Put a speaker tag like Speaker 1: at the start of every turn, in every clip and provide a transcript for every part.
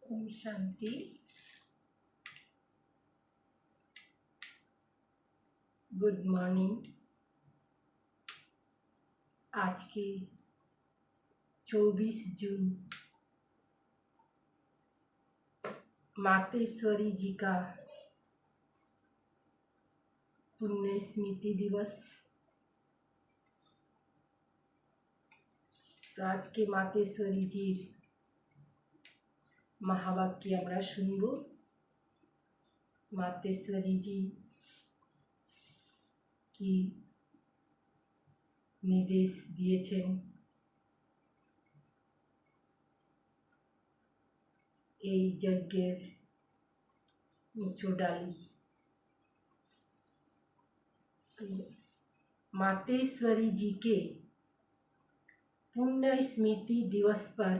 Speaker 1: Om Shanti. Good morning. आज के 24 जून मातेश्वरी जी का पुण्य स्मृति दिवस। तो आज के मातेश्वरी जी महावाक्य আমরা শুনব। मातेश्वरी जी की निर्देश दिएছেন এই যজ্ঞের উঁচু ডালি। तो मातेश्वरी जी के पुण्य स्मृति दिवस पर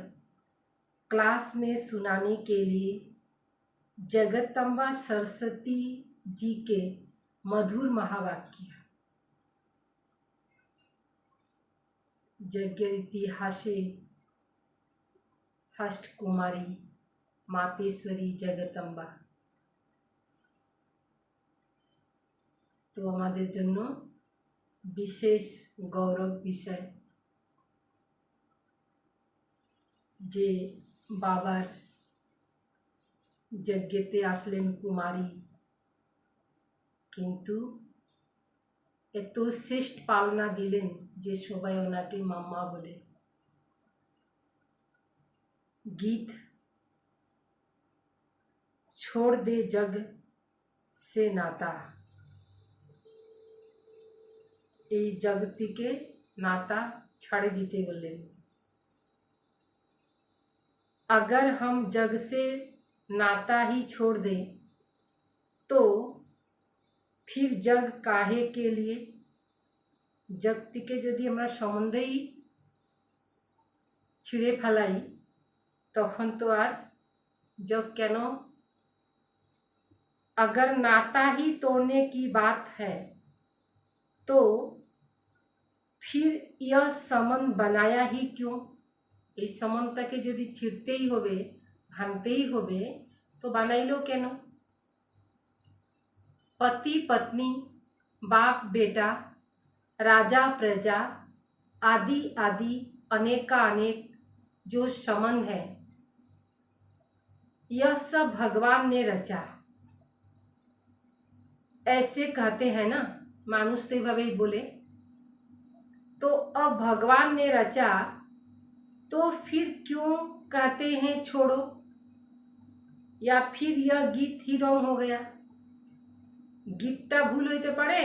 Speaker 1: क्लास में सुनाने के लिए जगदम्बा सरस्वती जी के मधुर महावाक्य। यज्ञ इतिहासे फर्स्ट कुमारी मातेश्वरी जगदम्बा। तो हमारे जन्य विशेष गौरव विषय जे बाबार यज्ञते आसलेन कुमारी, किन्तु एत श्रेष्ठ पालना दिलेन जे सबाई ओनाके माम्मा बोले। गीत छोड़ दे जग से नाता, এই জগতিকে नाता छाड़ दीते बोलेन। अगर हम जग से नाता ही छोड़ दें तो फिर जग काहे के लिए। जग থেকে যদি আমরা সম্বন্ধেই ছিঁড়ে ফেলাই তখন তো আর जग কেন। अगर नाता ही तोड़ने की बात है तो फिर यह संबंध बनाया ही क्यों। এই সম্বন্ধটাকে যদি ছিঁড়তেই হবে, ভাঙতেই হবে, তো বানাইলো কেন। पति पत्नी, बाप बेटा, राजा प्रजा आदि आदि अनेकानेक जो संबंध है यह सब भगवान ने रचा। ऐसे कहते हैं ना, मानुष तो भावे बोले। तो अब भगवान ने रचा तो फिर क्यों कहते हैं छोड़ो। या फिर यह गीत ही रंग हो गया। गीतटा भूल होते पारे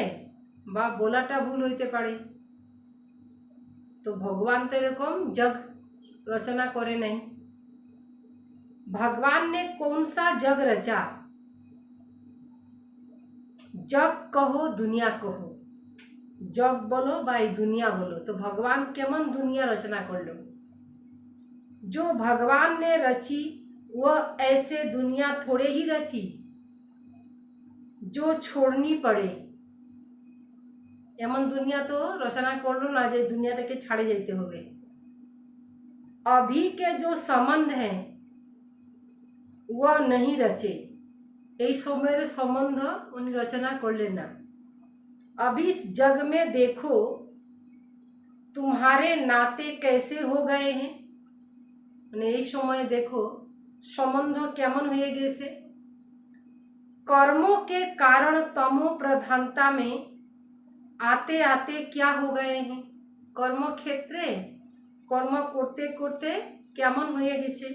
Speaker 1: बा बोलाटा भूल होते पारे। तो भगवान तो एरकम जग रचना करे नहीं। भगवान ने कौन सा जग रचा। जग कहो दुनिया कहो, जग बोलो बाई दुनिया बोलो। तो भगवान केमन दुनिया रचना कर लो। जो भगवान ने रची वह ऐसे दुनिया थोड़े ही रची जो छोड़नी पड़े। एमन दुनिया तो रचना कर लो ना जे दुनियाटाके छाड़े जाते होबे। अभी के जो संबंध हैं वह नहीं रचे। এই সময়ের संबंध उन्हें रचना कर लेना। अब इस जग में देखो तुम्हारे नाते कैसे हो गए हैं। এই সময় देखो संबंध केमन हो गए। कर्मों के कारण तमो प्रधानता में आते आते क्या हो गए हैं। कर्म क्षेत्रे कर्म करते करते केमन हो गए।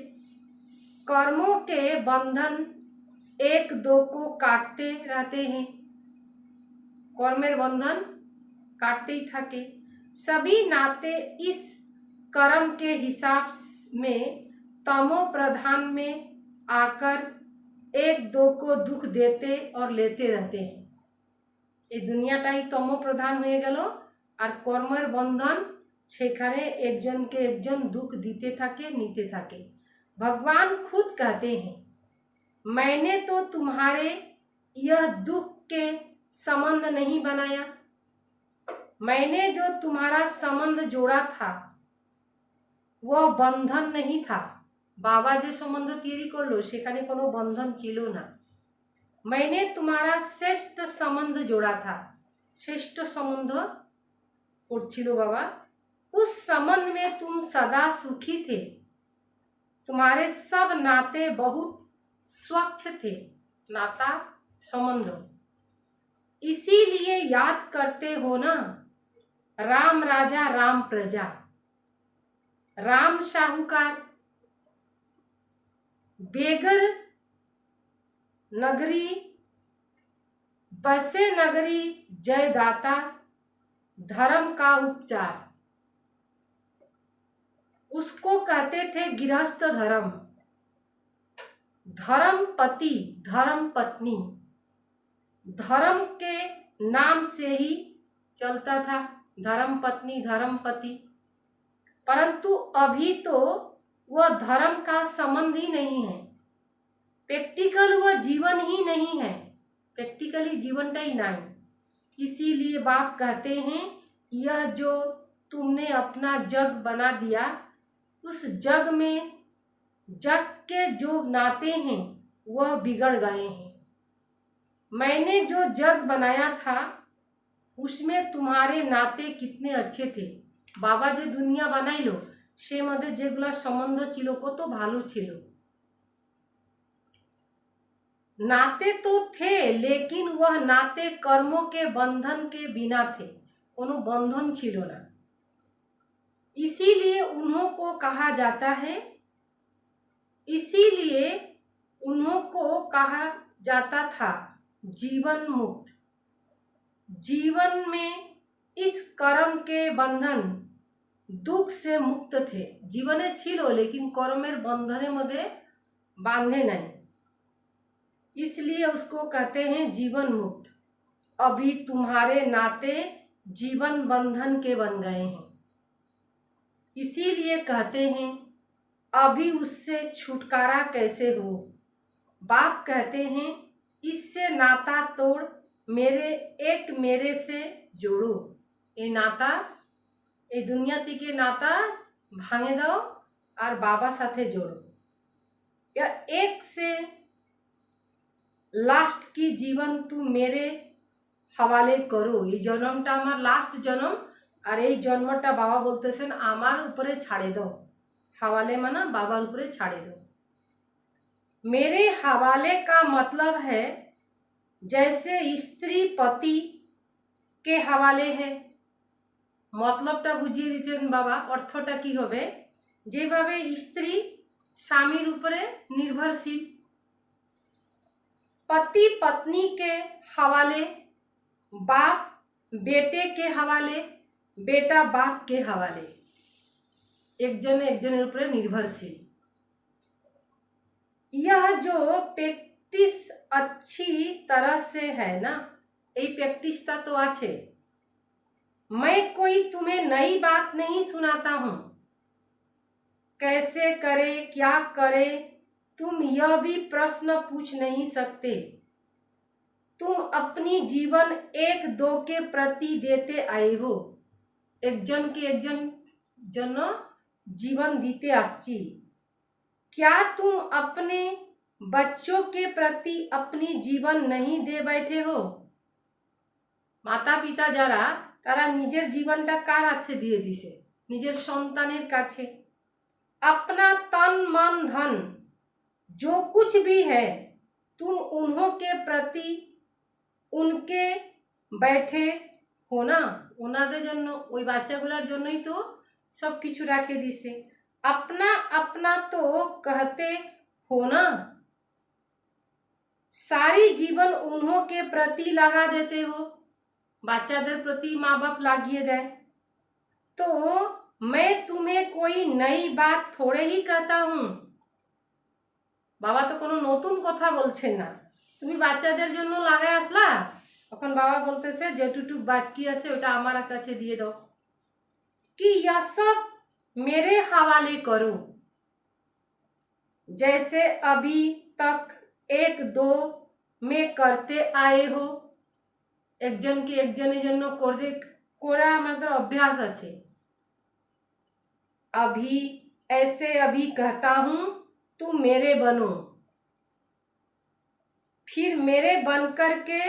Speaker 1: कर्मों के बंधन एक दो को काटते रहते हैं। कर्मेर बंधन काटते ही थके। सभी नाते इस कर्म के हिसाब में तमो प्रधान में आकर एक दो को दुख देते और लेते रहते हैं। ये दुनियाटाई तमो प्रधान हो गेल और कर्मेर बंधन सेखाने एकजन के एकजन दुख दीते थाके नीते थाके। भगवान खुद कहते हैं मैंने तो तुम्हारे यह दुख के संबंध नहीं बनाया। मैंने जो तुम्हारा संबंध जोड़ा था वह बंधन नहीं था, বাবা যে সম্বন্ধ তৈরি করলো সেখানে কোনো বন্ধন ছিল না। मैंने तुम्हारा श्रेष्ठ संबंध जोड़ा था, श्रेष्ठ संबंध করছিল বাবা। उस संबंध में तुम सदा सुखी थे, तुम्हारे सब नाते बहुत स्वच्छ थे, नाता संबंध, इसीलिए याद करते हो ना, राम राजा राम प्रजा, राम साहूकार, बेगर नगरी बसे नगरी जयदाता, धर्म का उपचार। उसको कहते थे गृहस्थ धर्म, धर्म पति धर्म पत्नी, धर्म के नाम से ही चलता था, धर्म पत्नी धर्म पति। परंतु अभी तो वह धर्म का संबंध ही नहीं है, प्रैक्टिकल वह जीवन ही नहीं है, प्रैक्टिकली जीवनटा ही नहीं। इसीलिए बाप कहते हैं यह जो तुमने अपना जग बना दिया, उस जग में जग के जो नाते हैं वह बिगड़ गए हैं। मैंने जो जग बनाया था उसमें तुम्हारे नाते कितने अच्छे थे। बाबा जे दुनिया बनाइलो से मध्य जेगुला सम्बन्ध छिलो कत भालो छिलो, नाते तो थे लेकिन वह नाते कर्मों के बंधन के बिना थे, कोनो बंधन छिलो ना। इसीलिए उन्हों को कहा जाता है, इसीलिए उन्हों को कहा जाता था जीवन मुक्त। जीवन में इस कर्म के बंधन दुख से मुक्त थे, जीवने छिलो लेकिन कर्मेर बंधने मध्य बांधे नहीं, इसलिए उसको कहते हैं जीवन मुक्त। अभी तुम्हारे नाते जीवन बंधन के बन गए हैं, इसीलिए कहते हैं अभी उससे छुटकारा कैसे हो। बाप कहते हैं इससे नाता तोड़ मेरे से जोड़ो, ये नाता ये दुनिया के नाता भांगे दो और बाबा साथे जोड़ो, या एक से लास्ट की जीवन तू मेरे हवाले करो। ये जन्मटा आमार लास्ट जन्म और ये जन्मटा बाबा बोलतेছেন आमार ऊपरे छाड़े दो, हवाले माना बाबार ऊपरे छाड़े दो। मेरे हवाले का मतलब है जैसे स्त्री पति के हवाले है, मतलबटा बुझिए दितेन बाबा, अर्थटा कि होबे जेभावे स्त्री स्वामीर ऊपरे निर्भरशील, पति पत्नी के हवाले, बाप बेटे के हवाले, बेटा बाप के हवाले, एक जन ऊपर निर्भरशील। यह जो प्रैक्टिस अच्छी तरह से है ना, ये प्रैक्टिसटा तो आछे। मैं कोई तुम्हें नई बात नहीं सुनाता हूँ, कैसे करे क्या करे तुम यह भी प्रश्न पूछ नहीं सकते। तुम अपनी जीवन एक दो के प्रति देते आए हो, एक जन के एक जन जीवन दीते आसची। क्या तुम अपने बच्चों के प्रति अपनी जीवन नहीं दे बैठे हो। माता पिता जारा तारा निजेर जीवनटा कार काछे दिए दिसे, निजेर सन्तानेर काछे। अपना तन मन धन जो कुछ भी है तुम उन्हों के प्रति उनके बैठे हो ना, उनादेर जन्य ओई बाच्चागुलार जन्यई तो सब किछु राखे दिसे। अपना अपना तो कहते हो ना, सारी जीवन उन्हों के प्रति लगा देते हो, बाच्चादेर प्रति माँ बाप लागिए दे। तो मैं तुम्हें कोई नई बात थोड़े ही कहता हूँ। बाबा तो कोनो नतून कथा बोलছেন না, তুমি বাচ্চাদের জন্য লাগাই আসলা, তখন বাবা বলতেছে যেটুকু বাকি আছে ওটা আমার কাছে দিয়ে দাও। कि यह सब मेरे हवाले करो, जैसे अभी तक एक दो में करते आए हो। एक जन के एक जনের জন্য করে করা আমাদের অভ্যাস আছে। अभी ऐसे अभी कहता हूँ तुम मेरे बनो, फिर मेरे बन करके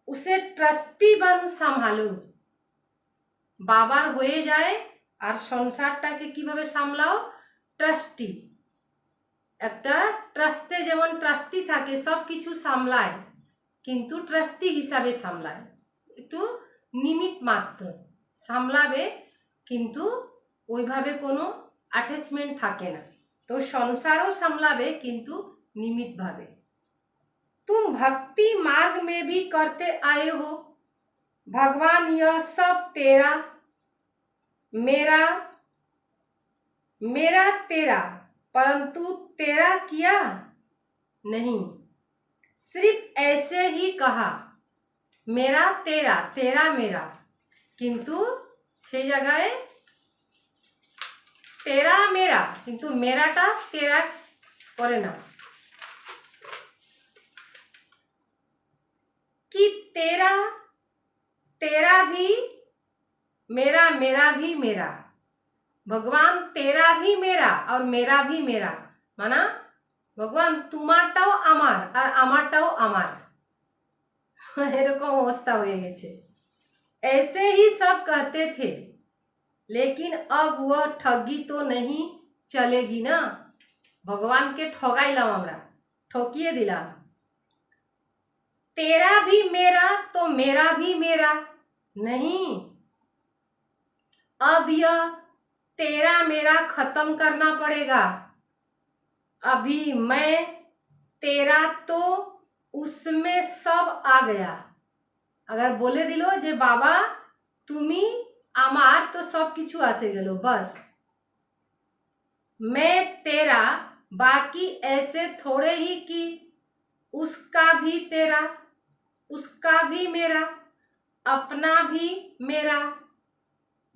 Speaker 1: उसे ट्रस्टी बन संभालो। বাবার হয়ে যায় আর সংসারটাকে কিভাবে সামলাও? ট্রাস্টি। একটা ট্রাস্টে যেমন ট্রাস্টি থাকে, সব কিছু সামলায়, কিন্তু ট্রাস্টি হিসাবে সামলায়, একটু নিমিত্ত মাত্র সামলাবে, কিন্তু ওইভাবে কোনো অ্যাটাচমেন্ট থাকে না। তো সংসারও সামলাবে কিন্তু নিমিত্তভাবে। तुम भक्ति मार्ग में भी करते आए हो, भगवान यह सब तेरा, मेरा मेरा तेरा, परंतु तेरा किया नहीं। सिर्फ ऐसे ही कहा मेरा तेरा, तेरा मेरा, किंतु সেই জায়গায় तेरा मेरा, किंतु मेराটা तेरा করে না। कि तेरा तेरा भी मेरा, मेरा भी मेरा, भगवान तेरा भी मेरा और मेरा भी मेरा, माना भगवान তোমারটাও আমার আর আমারটাও আমার, এরকম অবস্থা হয়ে গেছে। ऐसे ही सब कहते थे, लेकिन अब वह ठगी तो नहीं चलेगी ना। ভগবানকে ঠগাইলাম আমরা, ঠকিয়ে দিলাম। तेरा भी मेरा तो मेरा भी मेरा नहीं, अब यह तेरा मेरा खत्म करना पड़ेगा। अभी मैं तेरा तो उसमें सब आ गया। अगर बोले दिलो जे बाबा तुमी आमार तो सब किछु आसे गेलो, बस मैं तेरा, बाकी ऐसे थोड़े ही कि उसका भी तेरा, उसका भी मेरा, अपना भी मेरा,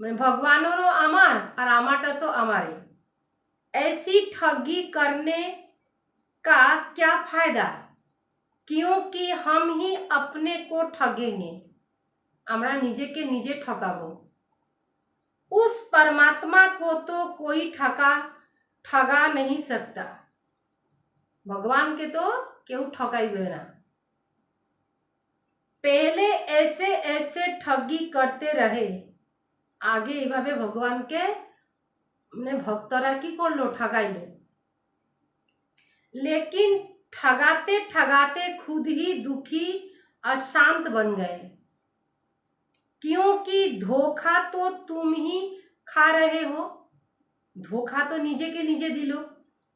Speaker 1: মানে ভগবানেরও আমার আর আমারটা তো আমারই। ऐसी ठगी करने का क्या फायदा, क्योंकि हम ही अपने को ठगेंगे, আমরা নিজেকে নিজে ঠকাবো। उस परमात्मा को तो कोई ठगा नहीं सकता, ভগবানকে তো কেউ ঠকাইবে না। पहले ऐसे ऐसे ठगी करते रहे, আগে এইভাবে ভগবানকে মানে ভক্তরা কি করলো, ঠগাইলো। लेकिन ठगाते ठगाते खुद ही दुखी अशांत बन गए, क्योंकि धोखा तो तुम ही खा रहे हो, धोखा तो नीचे के नीचे दिलो।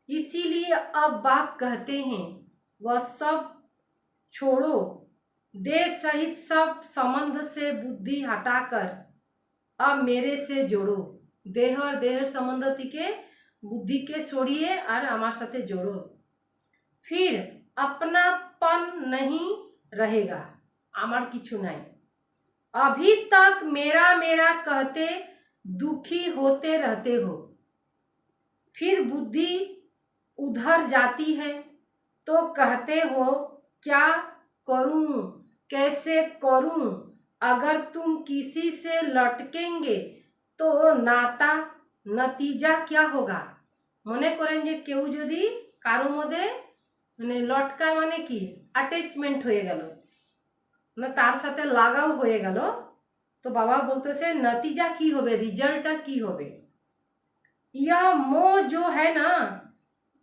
Speaker 1: इसीलिए अब बाप कहते हैं वह सब छोड़ो, देह सहित सब संबंध से बुद्धि हटाकर अब मेरे से जोड़ो। देह और देह संबंध থেকে বুদ্ধিকে সরিয়ে আর আমার সাথে जोड़ो। फिर अपनापन नहीं रहेगा, আমার কিছু নাই। अभी तक मेरा मेरा कहते दुखी होते रहते हो, फिर बुद्धि उधर जाती है तो कहते हो क्या करूं, कैसे करूं। अगर तुम किसी से लटकेंगे तो नाता नतीजा क्या होगा। মনে করেন যে কেউ যদি কারো মধ্যে মানে লটকা মানে কি অ্যাটাচমেন্ট হয়ে গেল, মানে তার সাথে লাগাও হয়ে গেল, তো বাবা বলতেছে নতিজা কি হবে, রিজাল্টটা কি হবে। यह मोह जो है ना,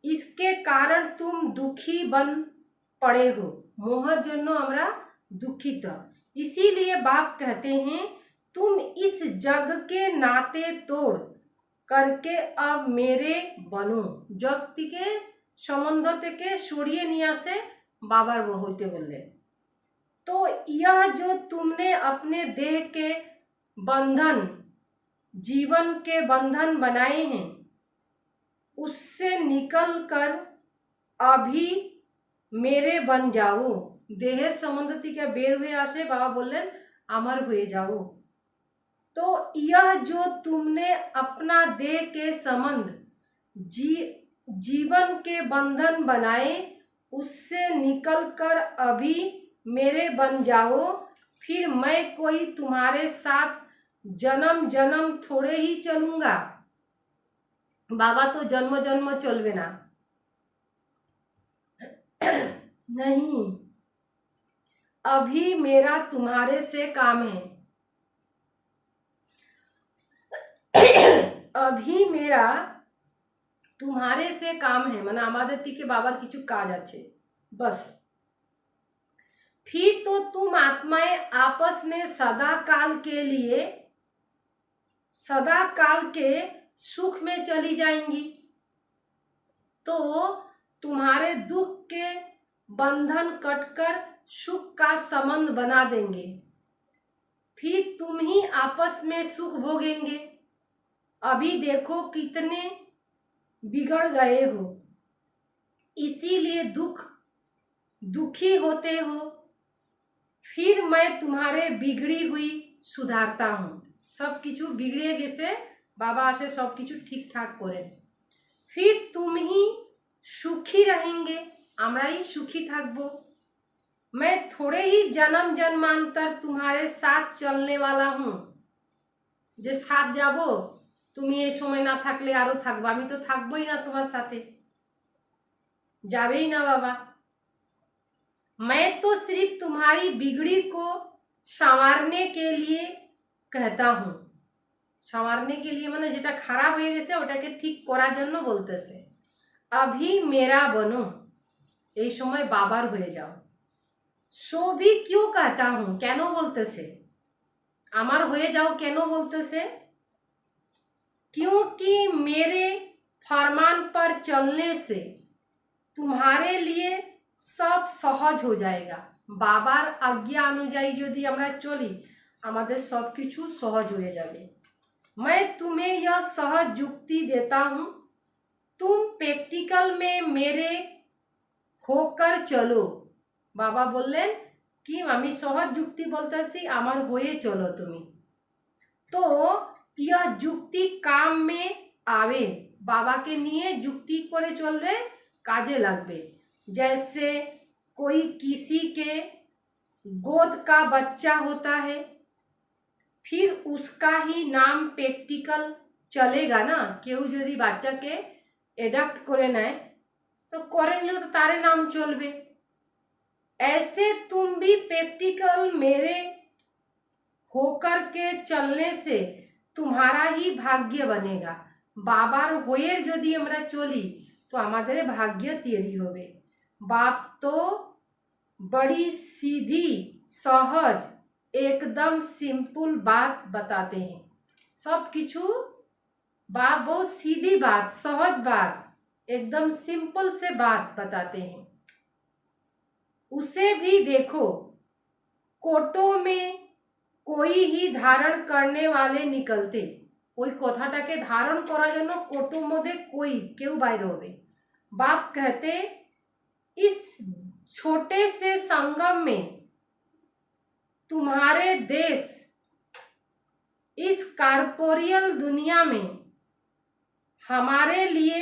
Speaker 1: इसके कारण तुम दुखी बन पड़े हो, मोहर জন্য আমরা दुखित। इसीलिए बाप कहते हैं तुम इस जग के नाते तोड़ करके अब मेरे बनो, जग থেকে সম্বন্ধ থেকে সরিয়ে নিয়ে আসে বাবার হইতে বললেন। तो यह जो तुमने अपने देह के बंधन, जीवन के बंधन बनाए हैं, उससे निकल कर अभी मेरे बन जाओ। देहेर সম্বন্ধ থেকে বের হয়ে আসে বাবা বললেন আমার হয়ে যাও। तो यह जो तुमने अपना देह के संबंध जीवन के बंधन बनाए, उससे निकल कर अभी मेरे बन जाओ। फिर मैं कोई तुम्हारे साथ जन्म जन्म थोड़े ही चलूँगा। बाबा तो जन्म जन्म चलबे ना। नहीं, अभी मेरा तुम्हारे से काम है। अभी मेरा तुम्हारे से काम है, মানে আমাদের থেকে বাবার কিছু কাজ আছে, बस। फिर तो तुम आत्माएं आपस में सदा काल के सुख में चली जाएंगी, तो तुम्हारे दुख के बंधन कटकर सुख का संबंध बना देंगे, फिर तुम ही आपस में सुख भोगेंगे। अभी देखो कितने बिगड़ गए हो, इसीलिए दुखी होते हो। फिर मैं तुम्हारे बिगड़ी हुई सुधारता हूँ। सब किछु बिगड़े गेছে, बाबा आसे सब किछु ठीक ठाक करें। फिर तुम ही सुखी रहेंगे, আমরা ही सुखी থাকবো। मैं थोड़े ही जन्म जन्मांतर तुम्हारे साथ चलने वाला हूँ। যে সাথ যাব, তুমি এই সময় না থাকলে আরো থাকবো, আমি তো থাকবোই না তোমার সাথে, যাবেই না বাবা। मैं तो सिर्फ तुम्हारी बिगड़ी को संवारने के लिए कहता हूँ। संवारने के लिए মানে যেটা খারাপ হয়ে গেছে ওটাকে ঠিক করার জন্য বলতেছে। अभी मेरा बनो, এই সময় বাবার হয়ে যাও। सो भी क्यों कहता हूँ, কেন বলতেছে আমার হয়ে যাও, কেন বলতেছে? क्योंकि मेरे फरमान पर चलने से तुम्हारे लिए सब सहज हो जाएगा। বাবার আজ্ঞা অনুযায়ী যদি আমরা চলি আমাদের সব কিছু সহজ হয়ে যাবে। मैं तुम्हें यह सहज युक्ति देता हूँ, तुम प्रैक्टिकल में मेरे होकर चलो। বাবা বললেন কি আমি সহজ যুক্তি বলতেছি, আমার হয়ে চলো তুমি। তো यह যুক্তি काम में आवे, বাবাকে নিয়ে যুক্তি করে চললে কাজে লাগবে। जैसे कोई किसी के गोद का बच्चा होता है, फिर उसका ही नाम प्रैक्टिकल चलेगा ना। কেউ যদি বাচ্চাকে এডাপ্ট করে নেয় তো করে নিলেও তো তারে নাম চলবে। ऐसे तुम भी प्रैक्टिकल मेरे होकर के चलने से तुम्हारा ही भाग्य बनेगा। বাবার হয়ে যদি আমরা চলি তো আমাদের ভাগ্য তৈরি হবে। बाप तो बड़ी सीधी सहज एकदम सिंपल बात बताते हैं। सब किछु बाप बहुत सीधी बात, सहज बात, एकदम सिंपल से बात बताते हैं। उसे भी देखो, कोटों में कोई ही धारण करने वाले निकलते। ওই কথাটাকে ধারণ করার জন্য কোটোর মধ্যে कोई কেউ বাইরে হবে। बाप कहते इस छोटे से संगम में तुम्हारे देश इस कॉर्पोरियल दुनिया में हमारे लिए,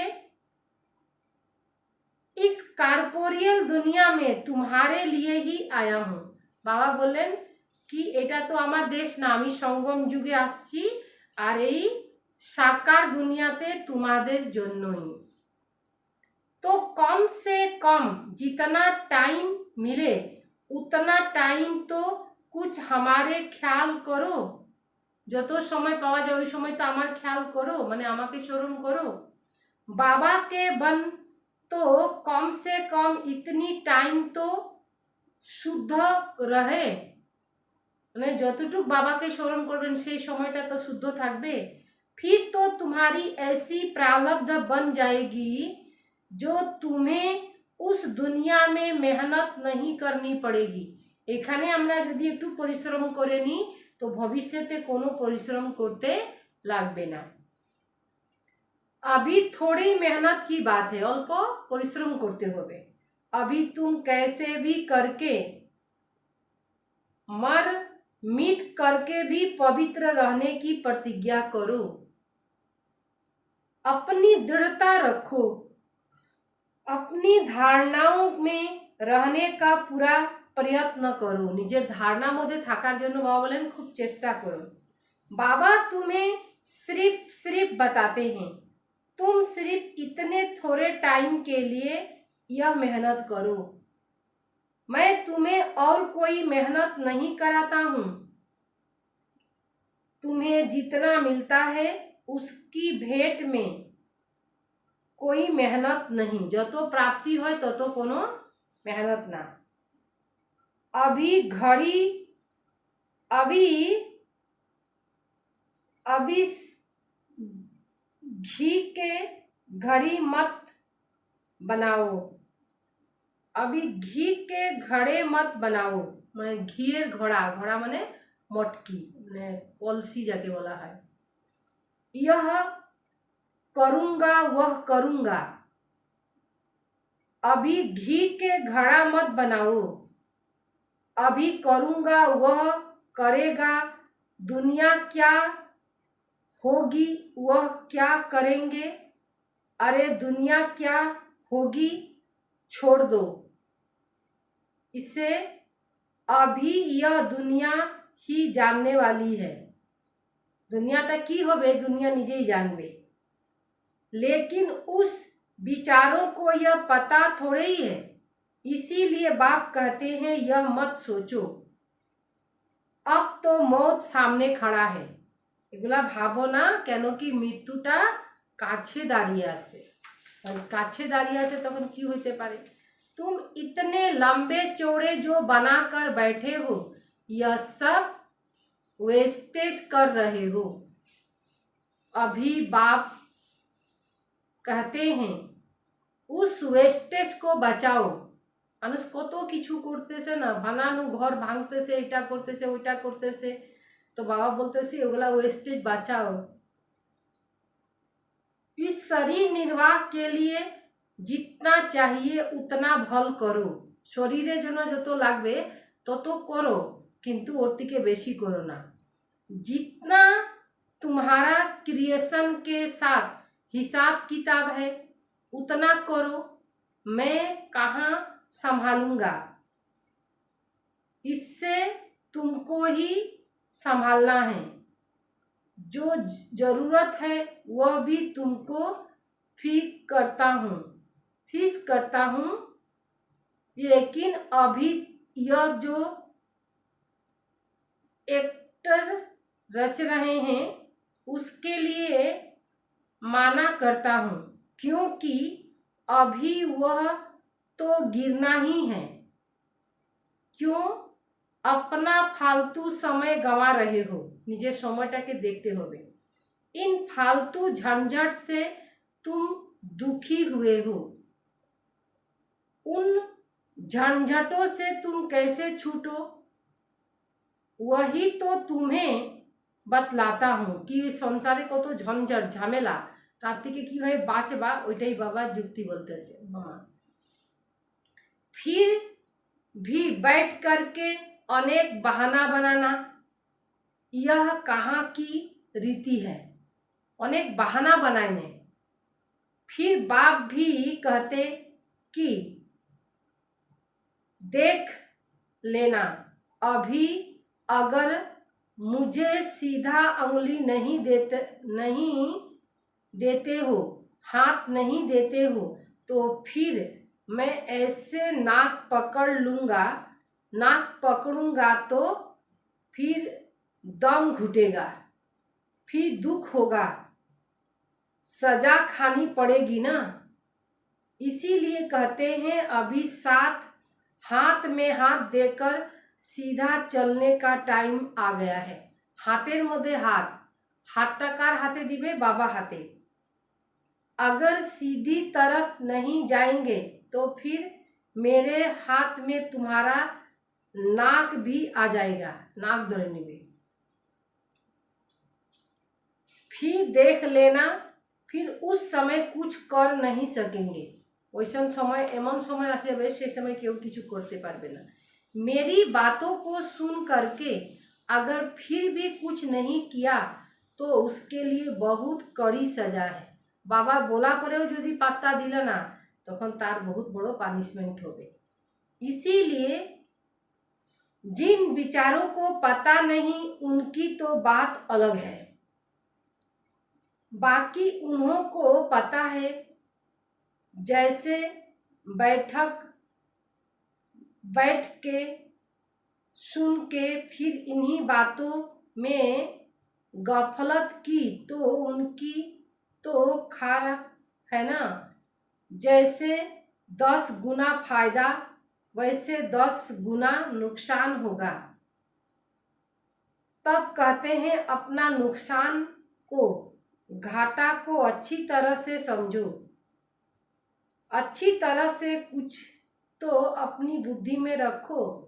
Speaker 1: इस कॉर्पोरियल दुनिया में तुम्हारे लिए ही आया हूँ। বাবা বললেন কি এটা তো আমার দেশ না, আমি সঙ্গম যুগে আসছি আর এই সাকার দুনিয়াতে তোমাদের জন্যই। तो कम से कम जितना टाइम मिले उतना टाइम तो कुछ हमारे ख्याल करो। যত সময় পাওয়া যায় ওই সময় তো আমার খেয়াল করো, মানে আমাকে স্মরণ করো। बाबा के बन तो कम से कम इतनी टाइम तो शुद्ध रहे, মানে যতটুকু বাবাকে স্মরণ করবেন সেই সময়টা তো শুদ্ধ থাকবে। फिर तो तुम्हारी ऐसी प्रारब्ध बन जाएगी जो तुम्हें उस दुनिया में मेहनत नहीं करनी पड़ेगी। এখানে আমরা যদি একটু পরিশ্রম করে নিই তো ভবিষ্যতে কোনো পরিশ্রম করতে লাগবে না। अभी थोड़ी मेहनत की बात है, অল্প পরিশ্রম করতে হবে। अभी तुम कैसे भी करके मर मिट करके भी पवित्र रहने की प्रतिज्ञा करो। अपनी दृढ़ता रखो, अपनी धारणाओं में रहने का पूरा प्रयत्न करो। নিজের ধারণার মধ্যে থাকার জন্য বাবা বলেন খুব চেষ্টা করো। बाबा तुम्हें सिर्फ बताते हैं, तुम सिर्फ इतने थोड़े टाइम के लिए यह मेहनत करो। मैं तुम्हें और कोई मेहनत नहीं कराता हूँ। तुम्हें जितना मिलता है उसकी भेंट में कोई मेहनत नहीं। जो तो प्राप्ति हो तो कोनो मेहनत ना। अभी घी के घड़ी मत बनाओ। अभी घी के घड़े मत बनाओ। माने घीर घोड़ा, घोड़ा माने मटकी, माने कलसी जाके बोला है। यह करूंगा वह करूंगा। अभी घी के घड़ा मत बनाओ। अभी करूंगा वह करेगा। दुनिया क्या होगी वह क्या करेंगे। अरे दुनिया क्या होगी छोड़ दो इसे। अभी यह दुनिया ही जानने वाली है। दुनियाटा की होबे दुनिया निजे ही जानबे। लेकिन उस विचारों को यह पता थोड़े ही है। इसीलिए बाप कहते हैं यह मत सोचो। अब तो मौत सामने खड़ा है। एगुला भाबो ना केन कि मृत्युटा काछे दाड़िये आछे। काछे दाड़िये आछे तखन की होते पारे। तुम इतने लंबे चौड़े जो बनाकर बैठे हो यह सब वेस्टेज कर रहे हो। अभी बाप कहते हैं उस वेस्टेज को बचाओ। মানুষ কত কিছু করতেছে না, বানানো ঘর ভাঙতেছে, এটা করতেছে ওইটা করতেছে, তো বাবা বলতেছে ওগুলা ওয়েস্টেজ বাঁচাও। इस शरीर निर्वाह के लिए जितना चाहिए उतना भल करो। शरीरे जন্য যত লাগবে তত করো, কিন্তু ওর থেকে বেশি করো না। जितना तुम्हारा क्रिएशन के साथ हिसाब किताब है उतना करो। मैं कहाँ संभालूंगा। इससे तुमको ही संभालना है। जो जरूरत है वह भी तुमको फीस करता हूँ। लेकिन अभी यह जो एक्टर रच रहे हैं उसके लिए माना करता हूँ, क्योंकि अभी वह तो गिरना ही है। क्यों अपना फालतू समय गंवा रहे हो। निजे সময়টাকে देखते होवे। इन फालतू झंझट से तुम दुखी हुए हो। उन झंझटों से तुम कैसे छूटो वही तो तुम्हें बतलाता हूँ कि संसारे कत झंझट झमेला तार थेके किभाबे बाँचबा ओइटाई बाबा जुक्ति बोलतेছে मामा। फिर भी बैठ करके अनेक बहाना बनाना यह कहाँ की रीति है। अनेक बहाना बनाने। फिर बाप भी कहते कि देख लेना अभी अगर मुझे सीधा उंगली नहीं देते हो, हाथ नहीं देते हो, तो फिर मैं ऐसे नाक पकड़ूंगा तो फिर दम घुटेगा, फिर दुख होगा, सजा खानी पड़ेगी ना। इसीलिए कहते हैं अभी साथ हाथ में हाथ देकर सीधा चलने का टाइम आ गया है। हाथेर मध्य हाथटा कार हाथे दिबे बाबा हाथे। अगर सीधी तरफ नहीं जाएंगे तो फिर मेरे हाथ में तुम्हारा नाक भी आ जाएगा, नाक धरे निबे। फिर देख लेना, फिर उस समय कुछ कर नहीं सकेंगे। वैसन समय एमन समय आसे जाबे से समय केउ किछु करते पारबे ना। मेरी बातों को सुन करके अगर फिर भी कुछ नहीं किया तो उसके लिए बहुत कड़ी सजा है। बाबा बोला परेও যদি পাত্তা দিলে না তখন তার बहुत बड़ो पानिशमेंट होबे। इसीलिए जिन विचारों को पता नहीं उनकी तो बात अलग है। बाकी उन्हों को पता है। जैसे बैठ के सुन के फिर इन्हीं बातों में गफलत की तो उनकी तो खार है ना। जैसे 10 गुना फायदा वैसे 10 गुना नुकसान होगा। तब कहते हैं अपना नुकसान को, घाटा को अच्छी तरह से समझो। अच्छी तरह से कुछ तो अपनी बुद्धि में रखो।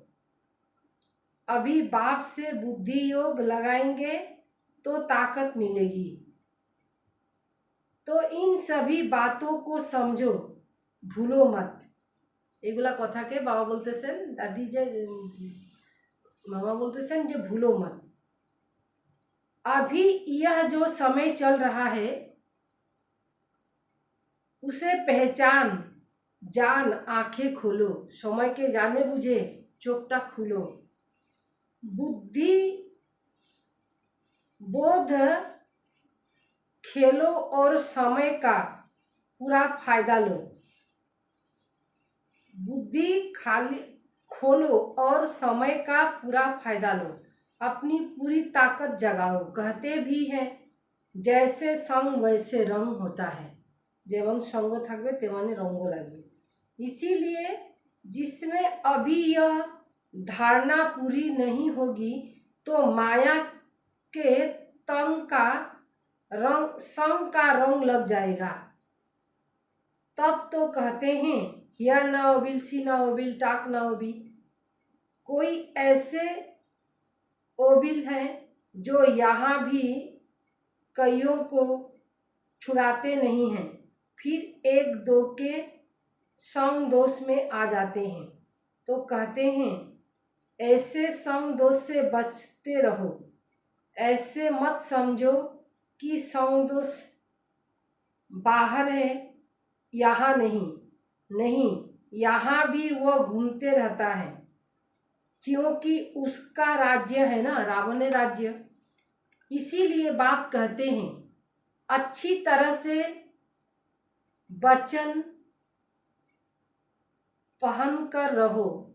Speaker 1: अभी बाप से बुद्धि योग लगाएंगे तो ताकत मिलेगी। तो इन सभी बातों को समझो, भूलो मत। एगुला कथा के बाबा बोलतेছেন, दादी जे मामा बोलतेছেন जो भूलो मत। अभी यह जो समय चल रहा है उसे पहचान, जान, आंखें खोलो। समय के जाने बुझे चोखटा खुलो। बुद्धि बोध खेलो और समय का पूरा फायदा लो। बुद्धि खाली खोलो और समय का पूरा फायदा लो। अपनी पूरी ताकत जगाओ। कहते भी हैं जैसे संग वैसे रंग होता है। जेमन संग থাকবে তেমনি रंग লাগবে। इसीलिए जिसमें अभी यह धारणा पूरी नहीं होगी तो माया के तंग का रंग, संग का रंग लग जाएगा। तब तो कहते हैं हियर ना ओबिल, सी ना ओबिल, टाक ना ओबी। कोई ऐसे ओबिल हैं जो यहाँ भी कईयों को छुड़ाते नहीं हैं, फिर एक दो के संग दोष में आ जाते हैं। तो कहते हैं ऐसे संग दोष से बचते रहो। ऐसे मत समझो कि संग दोष बाहर है, यहाँ नहीं, यहाँ भी वह घूमते रहता है, क्योंकि उसका राज्य है ना, रावण राज्य। इसीलिए बाप कहते हैं अच्छी तरह से वचन पहन कर रहो।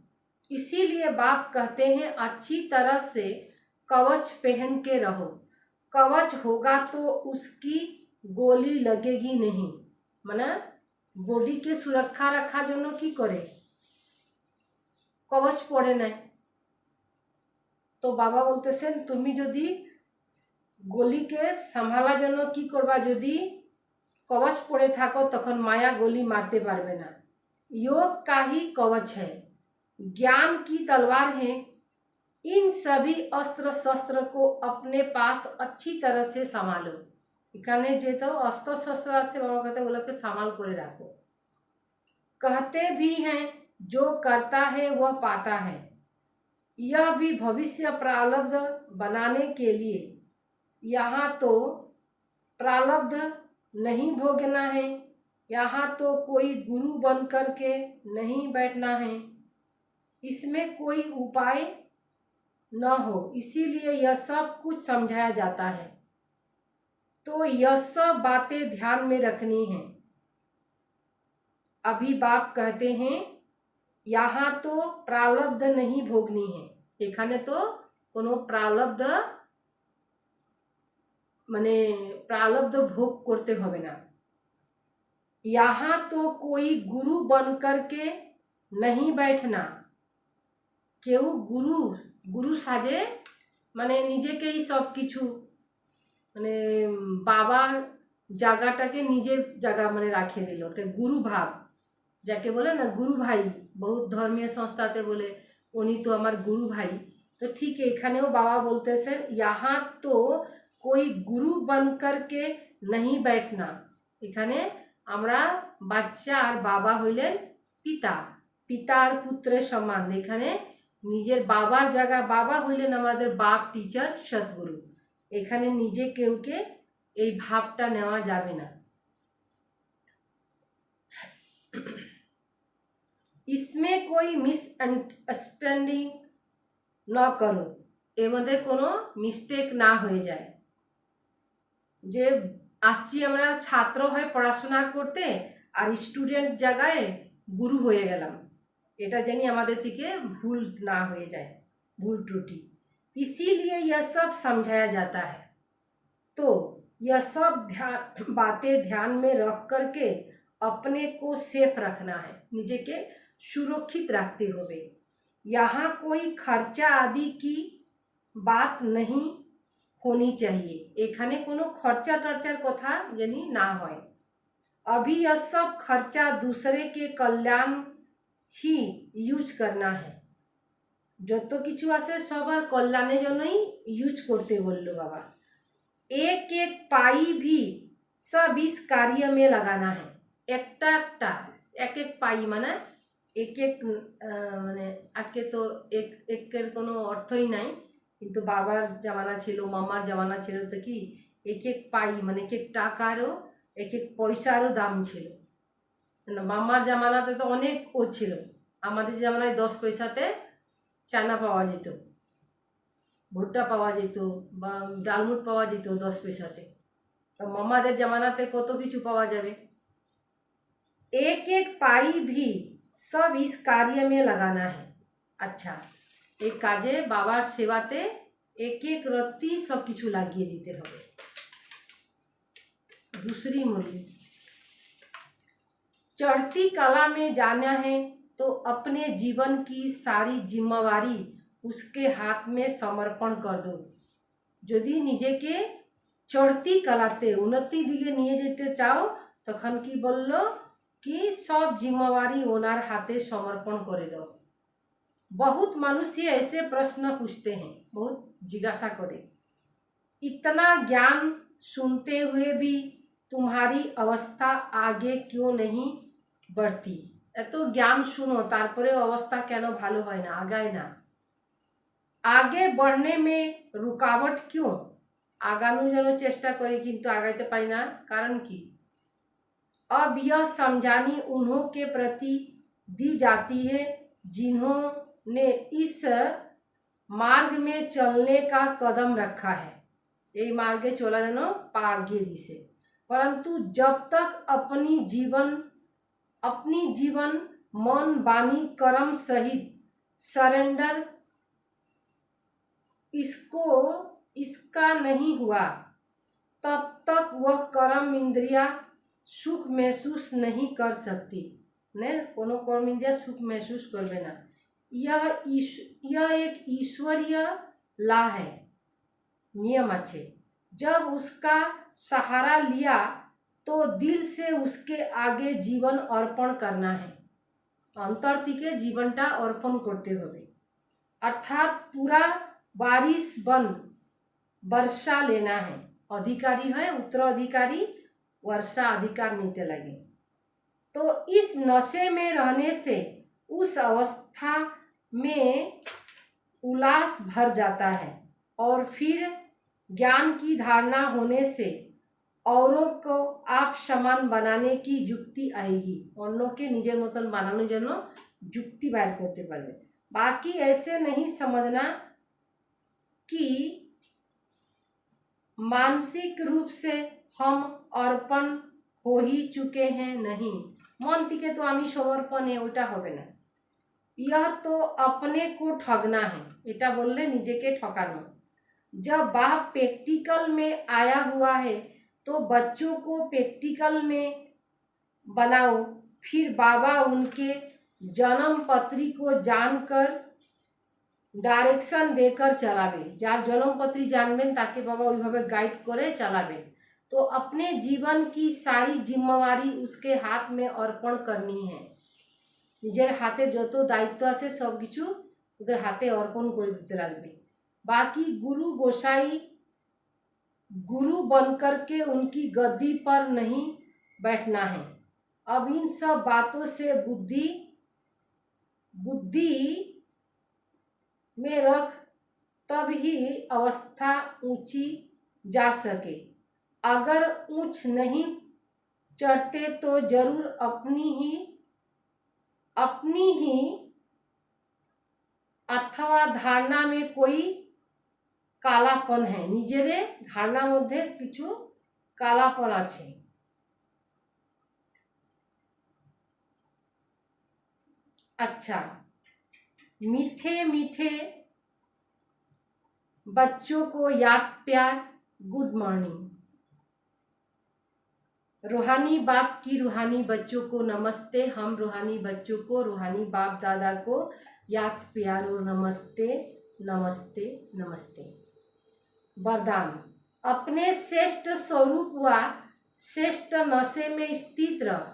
Speaker 1: इसीलिए बाप कहते हैं अच्छी तरह से कवच पहन के रहो। कवच होगा तो उसकी गोली लगेगी नहीं। माने बॉडी के सुरक्षा रखा जन्य की करे कवच पड़े ना। तो बाबा बोलतेছেন তুমি যদি গলিকে संभालार जन्य की करबा, यदि कवच पड़े थाको तखन माया गोली मारते पारबे ना। योग का ही कवच है, ज्ञान की तलवार है। इन सभी अस्त्र शस्त्र को अपने पास अच्छी तरह से संभालो। এখানে যেটা अस्त्र शस्त्र আছে बाबा कहते ওগুলোকে संभाल করে রাখो। कहते भी हैं जो करता है वह पाता है। यह भी भविष्य प्रारब्ध बनाने के लिए। यहाँ तो प्रारब्ध नहीं भोगना है, यहाँ तो कोई गुरु बन कर के नहीं बैठना है। इसमें कोई उपाय न हो, इसीलिए यह सब कुछ समझाया जाता है। तो यह सब बातें ध्यान में रखनी है। अभी बाप कहते हैं यहाँ तो प्रारब्ध नहीं भोगनी है। এখানে तो कोनो प्रारब्ध माने प्रारब्ध भोग करते होबे ना। यहाँ तो कोई गुरु बन करके नहीं बैठना। केउ गुरु साजे माने निजेकेई सब किछु माने बाबा জায়গাটাকে নিজের জায়গা মানে রাখিয়ে দিল। তো গুরু ভাব যাকে বলে না, গুরু ভাই, বহুত ধর্মীয় সংস্থাতে বলে উনি তো আমার গুরু ভাই। তো ঠিক এখানেও বাবা বলতেছেন यहाँ तो कोई गुरु बन करके नहीं बैठना। এখানে আমরা বাচ্চা আর বাবা হইলেন পিতা, পিতা আর পুত্রের সমান। এখানে নিজের বাবার জায়গা বাবা হইলেন আমাদের বাপ, টিচার, সদ্গুরু। এখানে নিজে কেউকে এই ভাবটা নেওয়া যাবে না। इसमें कोई मिसअंडरस्टैंडिंग न करो। এর মধ্যে কোনো মিস্টেক না হয়ে যায়। যে আসছি আমরা ছাত্র হয়ে পড়াশোনা করতে, আর স্টুডেন্ট জায়গায় গুরু হয়ে গেলাম। এটা জানি আমাদের থেকে ভুল না হয়ে যায়, भूल त्रुटि। इसीलिए यह सब समझाया जाता है। तो यह सब बातें ध्यान में रख करके अपने को सेफ रखना है, निजे के सुरक्षित रखते हुए। यहाँ कोई खर्चा आदि की बात नहीं होनी चाहिए, एखाने कोनो खर्चा टर्चार कथा जानी ना होय। अभी यह सब खर्चा दूसरे के कल्याण ही यूज करना है। যত কিছু আছে সবার কল্যাণের জন্যই ইউজ করতে বললো বাবা। एक एक पाई भी सब इस कार्य में लगाना है। একটা একটা এক এক পাই মানে এক এক মানে আজকে তো এক একের কোনো অর্থই নাই, কিন্তু বাবার জামানা ছিল, মামার জামানা ছিল তো কি এক এক পাই মানে এক এক টাকারও এক এক পয়সারও দাম ছিল। মামার জামানাতে তো অনেক ও ছিল, আমাদের জামানায় 10 পয়সাতে চানা পাওয়া যেত, ভুট্টা পাওয়া যেত বা ডালমুট পাওয়া যেত 10 পয়সাতে। তো মামাদের জামানাতে কত কিছু পাওয়া যাবে। एक एक पाई भी सब इस कार्य में लगाना है। अच्छा, এই কাজে বাবার সেবাতে एक एक रत्ती सब কিছু লাগিয়ে দিতে হবে। दूसरी मुरली, चढ़ती कला में जाना है तो अपने जीवन की सारी जिम्मेवारी उसके हाथ में समर्पण कर दो। যদি নিজেকে চড়তি কালাতে উন্নতির দিকে নিয়ে যেতে চাও তখন কি বলল कि सब जिम्मेवारी ओनार हाथे समर्पण करे दो। बहुत मनुष्य ऐसे प्रश्न पूछते हैं, बहुत जिज्ञासा करे, इतना ज्ञान सुनते हुए भी तुम्हारी अवस्था आगे क्यों नहीं बढ़ती। এত জ্ঞান শুনো তারপরে অবস্থা কেন ভালো হয় না, আগায় না। आगे बढ़ने में रुकावट क्यों। আগানোর জন্য চেষ্টা করি কিন্তু আগাইতে পারি না, কারণ কি। अब यह समझानी उन्हों के प्रति दी जाती है जिन्होंने इस मार्ग में चलने का कदम रखा है। এই মার্গে চলার জন্য পা আগিয়ে দিছে। परंतु जब तक अपनी जीवन मन वाणी कर्म सहित सरेंडर इसका नहीं हुआ तब तक वह कर्म इंद्रिया सुख महसूस नहीं कर सकती। ने कोनो कर्म इंद्रिया सुख महसूस करबे ना। यह एक ईश्वरीय ला है, नियम अच्छे। जब उसका सहारा लिया तो दिल से उसके आगे जीवन अर्पण करना है। अंतर থেকে জীবনটা অর্পণ করতে হবে, अर्थात पूरा बारिश बन वर्षा लेना है। अधिकारी है उत्तराधिकारी वर्षा अधिकार नीते लगे। तो इस नशे में रहने से उस अवस्था में उल्लास भर जाता है और फिर ज्ञान की धारणा होने से औरों को आप समान बनाने की युक्ति आएगी। अन्यों के निजेर मतन बनानोर जन्य युक्ति बार करते पारबे। बाकी ऐसे नहीं समझना कि मानसिक रूप से हम अर्पण हो ही चुके हैं, नहीं। मन থেকে তো আমি সমর্পণে ওটা হবে না। यह तो अपने को ठगना है, এটা বললে নিজেকে ঠকানো। जब बाप प्रैक्टिकल में आया हुआ है तो बच्चों को प्रैक्टिकल में बनाओ। फिर बाबा उनके जन्म पत्री को जानकर डायरेक्शन देकर चलाबे। जार जन्मपत्री जानबेन ताके बाबा ओइभाবে गाइड करे चालाबेन। तो अपने जीवन की सारी जिम्मेवारी उसके हाथ में अर्पण करनी है। निजेर हाथे जो दायित्व आछे सब किछु ओদের हाथे अर्पण करे दिते लागबे। बाकी गुरु गोसाई गुरु बनकर के उनकी गद्दी पर नहीं बैठना है। अब इन सब बातों से बुद्धि में रख तब ही अवस्था ऊंची जा सके। अगर ऊंच नहीं चढ़ते तो जरूर अपनी ही अथवा धारणा में कोई कालापन है। निजेरे धारणा मध्य किछु কালাপন আছে। अच्छा, मीठे मीठे बच्चों को याद प्यार, गुड मॉर्निंग। रूहानी बाप की रूहानी बच्चों को नमस्ते। हम रूहानी बच्चों को, रूहानी बाप दादा को याद प्यार और नमस्ते नमस्ते नमस्ते। वरदान, अपने श्रेष्ठ स्वरूप व श्रेष्ठ नशे में स्थित रह,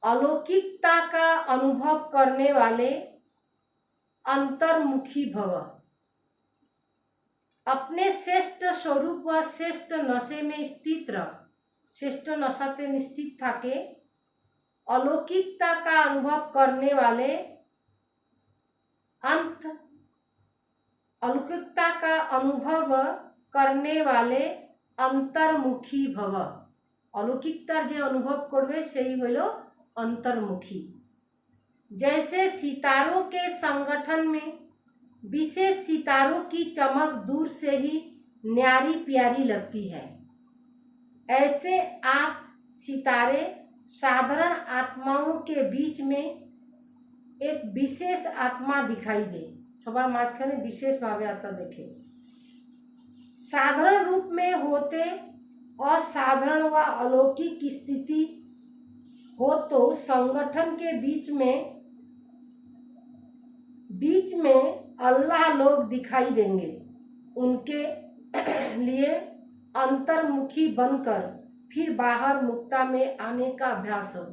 Speaker 1: अलौकिकता का अनुभव करने वाले अंतर्मुखी भव। अपने श्रेष्ठ स्वरूप व श्रेष्ठ नशे में स्थित रह, श्रेष्ठ नशाते स्थित थाके अलौकिकता का अनुभव करने वाले अलौकिकता का अनुभव करने वाले अंतर्मुखी भव। अलौकिकतार जे अनुभव करबे सेई हलो अंतर्मुखी। जैसे सितारों के संगठन में विशेष सितारों की चमक दूर से ही न्यारी प्यारी लगती है, ऐसे आप सितारे साधारण आत्माओं के बीच में एक विशेष आत्मा दिखाई दे। सबार माझखाने विशेष भावे आत्मा देखे। साधारण रूप में होते असाधारण व अलौकिक स्थिति हो तो संगठन के बीच में अल्लाह लोग दिखाई देंगे। उनके लिए अंतर्मुखी बनकर फिर बाहर मुक्ता में आने का अभ्यास हो।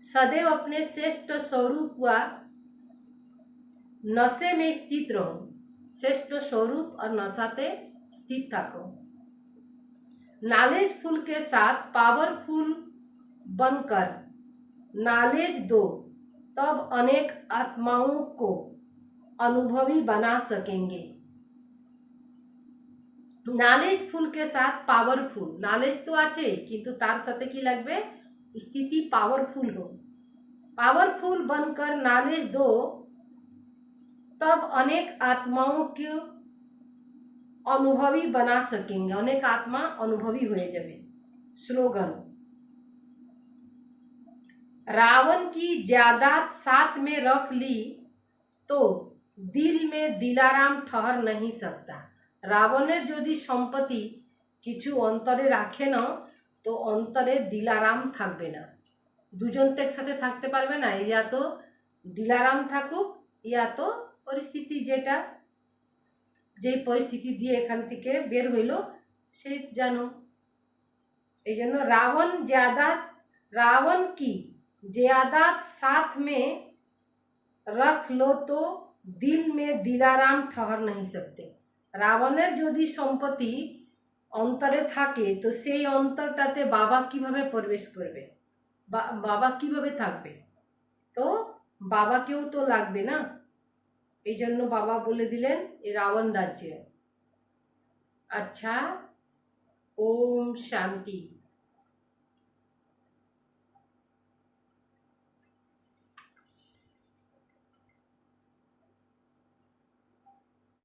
Speaker 1: सदैव अपने श्रेष्ठ स्वरूप व नशे में स्थित रहो। श्रेष्ठ स्वरूप और नशाते स्थित थाको। नॉलेज फुल के साथ पावरफुल बनकर नॉलेज दो, तब अनेक आत्माओं को अनुभवी बना सकेंगे। नॉलेज फुल के साथ पावरफुल, नॉलेज तो आछे किंतु तार साथे की लागबे स्थिति पावरफुल हो। पावरफुल बनकर नॉलेज दो, तब अनेक आत्माओं को अनुभवी बना सकेंगे। अनेक आत्मा अनुभवी हो जावे। स्लोगन, रावण की जायदाद साथ में रख ली तो दिल में दिलाराम ठहर नहीं सकता। रावणेर यदि सम्पत्ति किछु अंतरे राखे ना तो अंतरे दिलाराम थाकबे ना। दुजन तो एकसाथे थाकते पारबे ना, या तो दिलाराम थाकुक या तो परिस्थिति जेटा जे परिस्थिति दिए एखान थेके बेर हইল से जानो। एजন্য रावण की ज़्यादात साथ में रख लो तो दिल में दिलाराम ठहर नहीं सकते। रावणের যদি সম্পত্তি অন্তরে থাকে তো সেই অন্তরটাতে বাবা কিভাবে প্রবেশ করবে, বাবা কিভাবে থাকবে? তো বাবাকেও তো লাগবে না। এই জন্য বাবা বলে দিলেন এই রাবণ রাজ্যে। আচ্ছা, ওম শান্তি।